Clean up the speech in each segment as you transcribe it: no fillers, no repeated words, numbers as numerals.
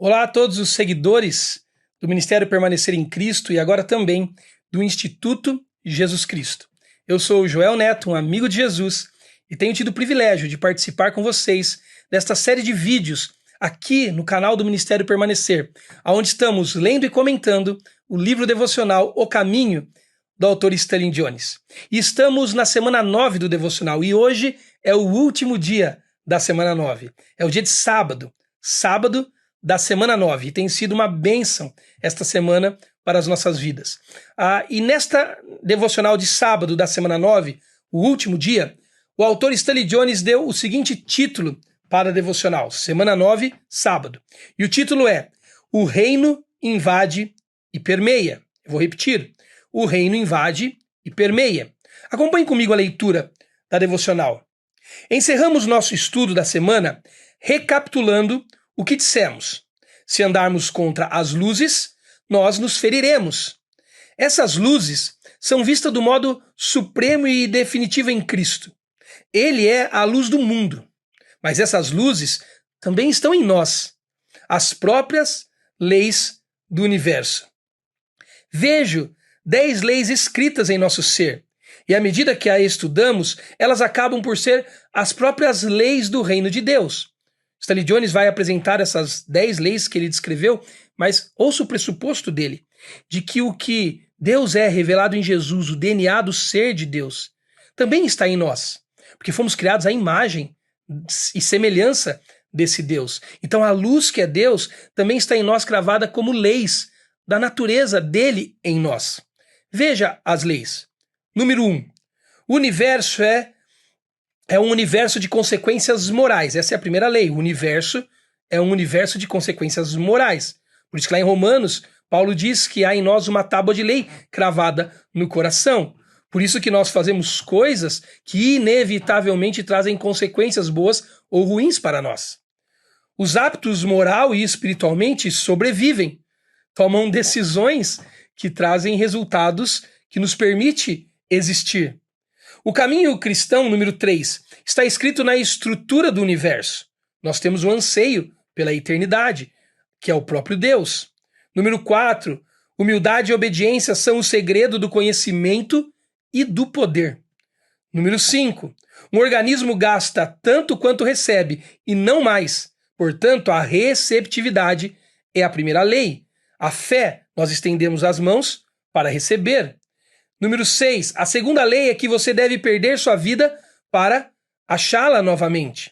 Olá a todos os seguidores do Ministério Permanecer em Cristo e agora também do Instituto Jesus Cristo. Eu sou o Joel Neto, um amigo de Jesus, e tenho tido o privilégio de participar com vocês desta série de vídeos aqui no canal do Ministério Permanecer, onde estamos lendo e comentando o livro devocional O Caminho, do autor Stanley Jones. E estamos na semana 9 do devocional e hoje é o último dia da semana 9. É o dia de sábado da semana 9. E tem sido uma bênção esta semana para as nossas vidas. E nesta devocional de sábado da semana 9, o último dia, o autor Stanley Jones deu o seguinte título para a devocional, semana 9, sábado. E o título é O Reino Invade e Permeia. Eu vou repetir. O reino invade e permeia. Acompanhe comigo a leitura da devocional. Encerramos nosso estudo da semana recapitulando o que dissemos. Se andarmos contra as luzes, nós nos feriremos. Essas luzes são vistas do modo supremo e definitivo em Cristo. Ele é a luz do mundo. Mas essas luzes também estão em nós, as próprias leis do universo. Vejo 10 leis escritas em nosso ser, e à medida que a estudamos, elas acabam por ser as próprias leis do reino de Deus. Stanley Jones vai apresentar essas 10 leis que ele descreveu, mas ouça o pressuposto dele, de que o que Deus é revelado em Jesus, o DNA do ser de Deus, também está em nós, porque fomos criados à imagem e semelhança desse Deus. Então a luz que é Deus também está em nós cravada como leis da natureza dele em nós. Veja as leis. Número 1. O universo é um universo de consequências morais. Essa é a primeira lei. O universo é um universo de consequências morais. Por isso que lá em Romanos, Paulo diz que há em nós uma tábua de lei cravada no coração. Por isso que nós fazemos coisas que inevitavelmente trazem consequências boas ou ruins para nós. Os hábitos moral e espiritualmente sobrevivem, tomam decisões que trazem resultados que nos permite existir. O caminho cristão, número 3, está escrito na estrutura do universo. Nós temos um anseio pela eternidade, que é o próprio Deus. Número 4, humildade e obediência são o segredo do conhecimento e do poder. Número 5, um organismo gasta tanto quanto recebe e não mais. Portanto, a receptividade é a primeira lei. A fé, nós estendemos as mãos para receber. Número 6, a segunda lei é que você deve perder sua vida para achá-la novamente.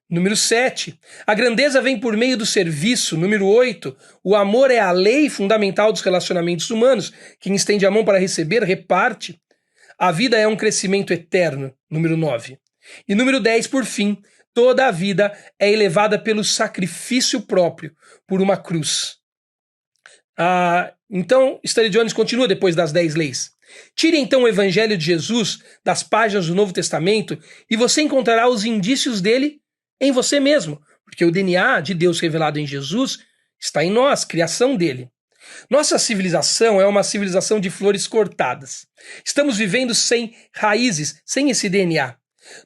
Número 7, a grandeza vem por meio do serviço. Número 8, o amor é a lei fundamental dos relacionamentos humanos. Quem estende a mão para receber, reparte. A vida é um crescimento eterno. Número 9. E número 10, por fim, toda a vida é elevada pelo sacrifício próprio, por uma cruz. Então, Stanley Jones continua depois das 10 leis. Tire então o Evangelho de Jesus das páginas do Novo Testamento e você encontrará os indícios dele em você mesmo, porque o DNA de Deus revelado em Jesus está em nós, criação dele. Nossa civilização é uma civilização de flores cortadas. Estamos vivendo sem raízes, sem esse DNA.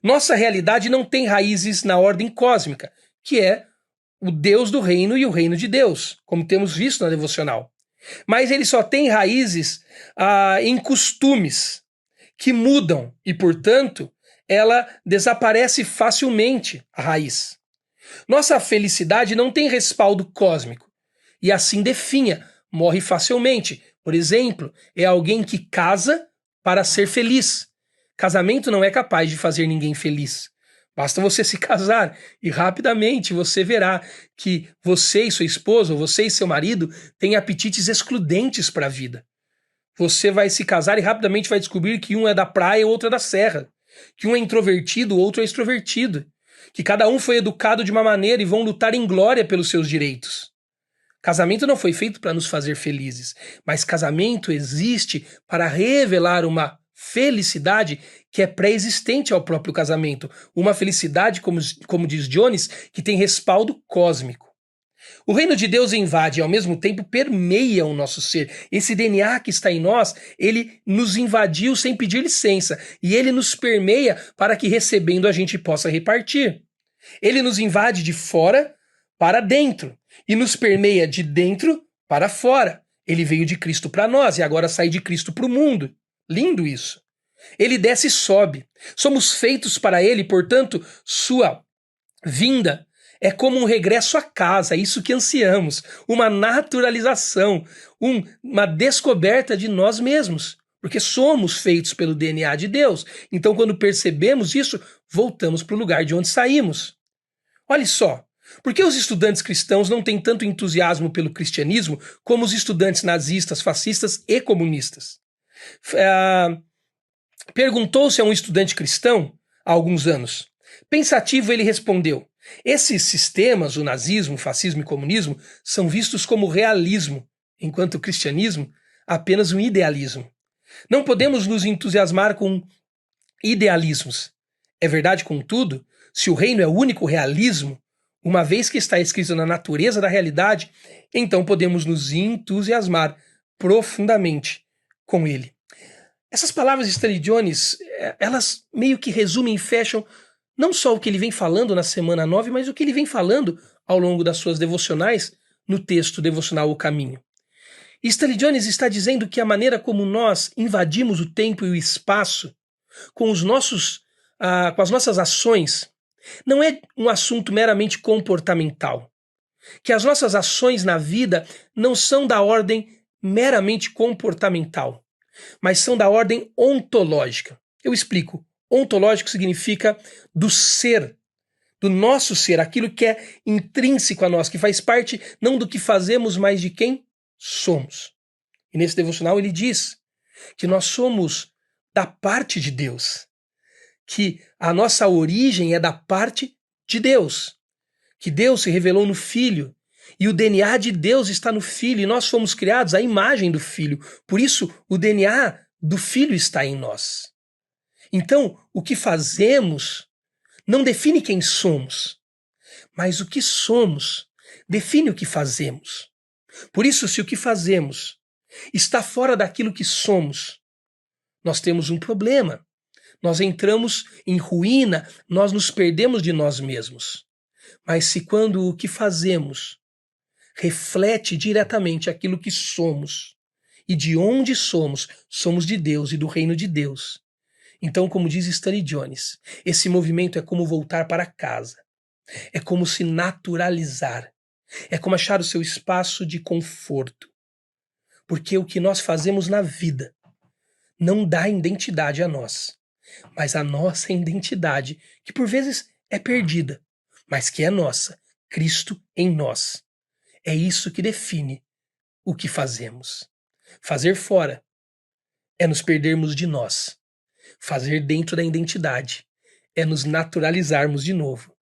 Nossa realidade não tem raízes na ordem cósmica, que é o Deus do reino e o reino de Deus, como temos visto na devocional. Mas ele só tem raízes em costumes que mudam e, portanto, ela desaparece facilmente, a raiz. Nossa felicidade não tem respaldo cósmico e assim definha, morre facilmente. Por exemplo, é alguém que casa para ser feliz. Casamento não é capaz de fazer ninguém feliz. Basta você se casar e rapidamente você verá que você e sua esposa, ou você e seu marido, têm apetites excludentes para a vida. Você vai se casar e rapidamente vai descobrir que um é da praia e o outro é da serra. Que um é introvertido, o outro é extrovertido. Que cada um foi educado de uma maneira e vão lutar em glória pelos seus direitos. Casamento não foi feito para nos fazer felizes, mas casamento existe para revelar uma felicidade que é pré-existente ao próprio casamento. Uma felicidade, como diz Jones, que tem respaldo cósmico. O reino de Deus invade e ao mesmo tempo permeia o nosso ser. Esse DNA que está em nós, ele nos invadiu sem pedir licença. E ele nos permeia para que recebendo a gente possa repartir. Ele nos invade de fora para dentro. e nos permeia de dentro para fora. Ele veio de Cristo para nós e agora sai de Cristo para o mundo. Lindo isso. Ele desce e sobe. Somos feitos para ele, portanto, sua vinda é como um regresso à casa, isso que ansiamos, uma naturalização, uma descoberta de nós mesmos, porque somos feitos pelo DNA de Deus. Então, quando percebemos isso, voltamos para o lugar de onde saímos. Olha só, por que os estudantes cristãos não têm tanto entusiasmo pelo cristianismo como os estudantes nazistas, fascistas e comunistas? Perguntou-se a um estudante cristão há alguns anos. Pensativo, ele respondeu: esses sistemas, o nazismo, o fascismo e o comunismo, são vistos como realismo, enquanto o cristianismo apenas um idealismo. Não podemos nos entusiasmar com idealismos. É verdade, contudo, se o reino é o único realismo, uma vez que está escrito na natureza da realidade, então podemos nos entusiasmar profundamente com ele. Essas palavras de Stanley Jones, elas meio que resumem e fecham não só o que ele vem falando na semana 9, mas o que ele vem falando ao longo das suas devocionais no texto devocional O Caminho. E Stanley Jones está dizendo que a maneira como nós invadimos o tempo e o espaço com as nossas ações não é um assunto meramente comportamental. Que as nossas ações na vida não são da ordem meramente comportamental, mas são da ordem ontológica. Eu explico. Ontológico significa do ser, do nosso ser, aquilo que é intrínseco a nós, que faz parte não do que fazemos, mas de quem somos. E nesse devocional ele diz que nós somos da parte de Deus, que a nossa origem é da parte de Deus, que Deus se revelou no Filho, e o DNA de Deus está no Filho, e nós fomos criados à imagem do Filho. Por isso, o DNA do Filho está em nós. Então, o que fazemos não define quem somos, mas o que somos define o que fazemos. Por isso, se o que fazemos está fora daquilo que somos, nós temos um problema. Nós entramos em ruína, nós nos perdemos de nós mesmos. Mas se quando o que fazemos reflete diretamente aquilo que somos e de onde somos, somos de Deus e do reino de Deus. Então, como diz Stanley Jones, esse movimento é como voltar para casa, é como se naturalizar, é como achar o seu espaço de conforto. Porque o que nós fazemos na vida não dá identidade a nós, mas a nossa identidade, que por vezes é perdida, mas que é nossa, Cristo em nós. É isso que define o que fazemos. Fazer fora é nos perdermos de nós. Fazer dentro da identidade é nos naturalizarmos de novo,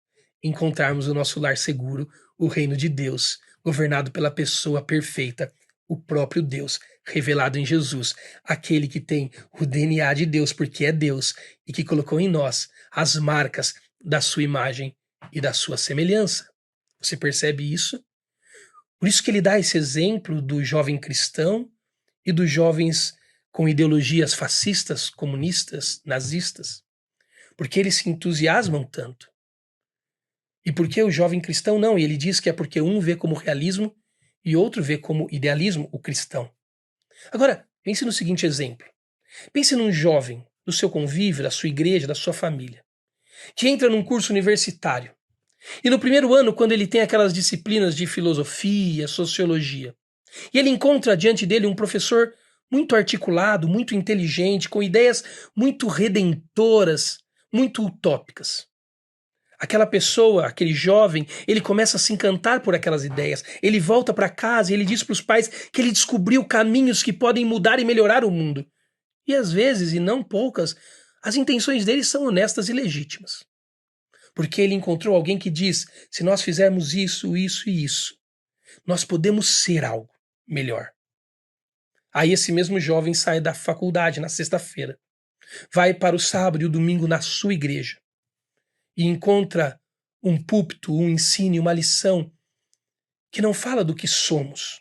encontrarmos o nosso lar seguro, o reino de Deus, governado pela pessoa perfeita, o próprio Deus, revelado em Jesus, aquele que tem o DNA de Deus, porque é Deus, e que colocou em nós as marcas da sua imagem e da sua semelhança. Você percebe isso? Por isso que ele dá esse exemplo do jovem cristão e dos jovens com ideologias fascistas, comunistas, nazistas, porque eles se entusiasmam tanto. E por que o jovem cristão não? E ele diz que é porque um vê como realismo e outro vê como idealismo o cristão. Agora, pense no seguinte exemplo. Pense num jovem do seu convívio, da sua igreja, da sua família, que entra num curso universitário. E no primeiro ano, quando ele tem aquelas disciplinas de filosofia, sociologia, e ele encontra diante dele um professor muito articulado, muito inteligente, com ideias muito redentoras, muito utópicas. Aquela pessoa, aquele jovem, ele começa a se encantar por aquelas ideias. Ele volta para casa e ele diz para os pais que ele descobriu caminhos que podem mudar e melhorar o mundo. E às vezes, e não poucas, as intenções dele são honestas e legítimas. Porque ele encontrou alguém que diz: se nós fizermos isso, isso e isso, nós podemos ser algo melhor. Aí esse mesmo jovem sai da faculdade na sexta-feira, vai para o sábado e o domingo na sua igreja e encontra um púlpito, um ensino, uma lição que não fala do que somos,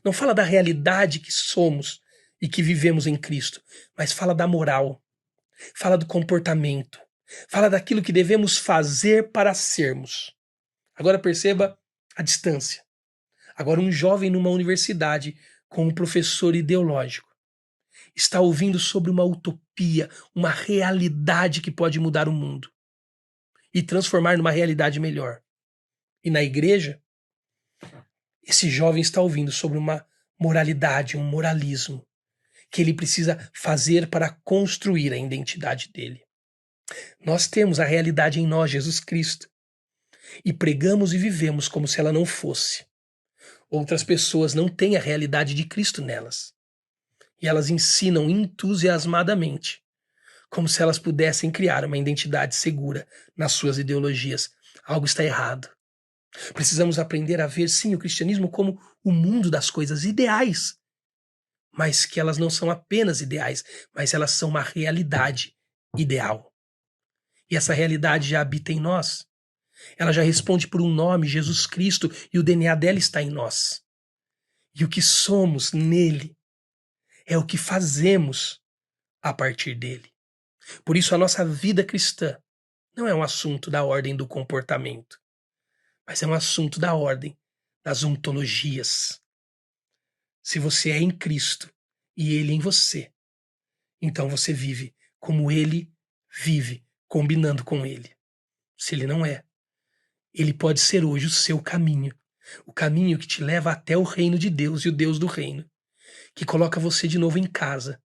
não fala da realidade que somos e que vivemos em Cristo, mas fala da moral, fala do comportamento, fala daquilo que devemos fazer para sermos. Agora perceba a distância. Agora, um jovem numa universidade com um professor ideológico está ouvindo sobre uma utopia, uma realidade que pode mudar o mundo e transformar numa realidade melhor. E na igreja, esse jovem está ouvindo sobre uma moralidade, um moralismo que ele precisa fazer para construir a identidade dele. Nós temos a realidade em nós, Jesus Cristo, e pregamos e vivemos como se ela não fosse. Outras pessoas não têm a realidade de Cristo nelas. E elas ensinam entusiasmadamente, como se elas pudessem criar uma identidade segura nas suas ideologias. Algo está errado. Precisamos aprender a ver, sim, o cristianismo como o mundo das coisas ideais, mas que elas não são apenas ideais, mas elas são uma realidade ideal. E essa realidade já habita em nós. Ela já responde por um nome, Jesus Cristo, e o DNA dela está em nós. E o que somos nele é o que fazemos a partir dele. Por isso, a nossa vida cristã não é um assunto da ordem do comportamento, mas é um assunto da ordem das ontologias. Se você é em Cristo e ele em você, então você vive como ele vive, combinando com ele. Se ele não é, ele pode ser hoje o seu caminho, o caminho que te leva até o reino de Deus e o Deus do reino, que coloca você de novo em casa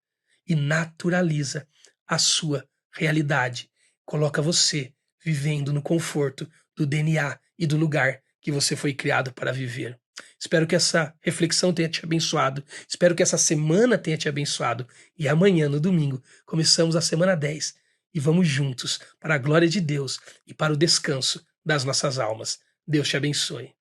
e naturaliza a sua realidade, coloca você vivendo no conforto do DNA e do lugar que você foi criado para viver. Espero que essa reflexão tenha te abençoado. Espero que essa semana tenha te abençoado. E amanhã, no domingo, começamos a semana 10 e vamos juntos para a glória de Deus e para o descanso das nossas almas. Deus te abençoe.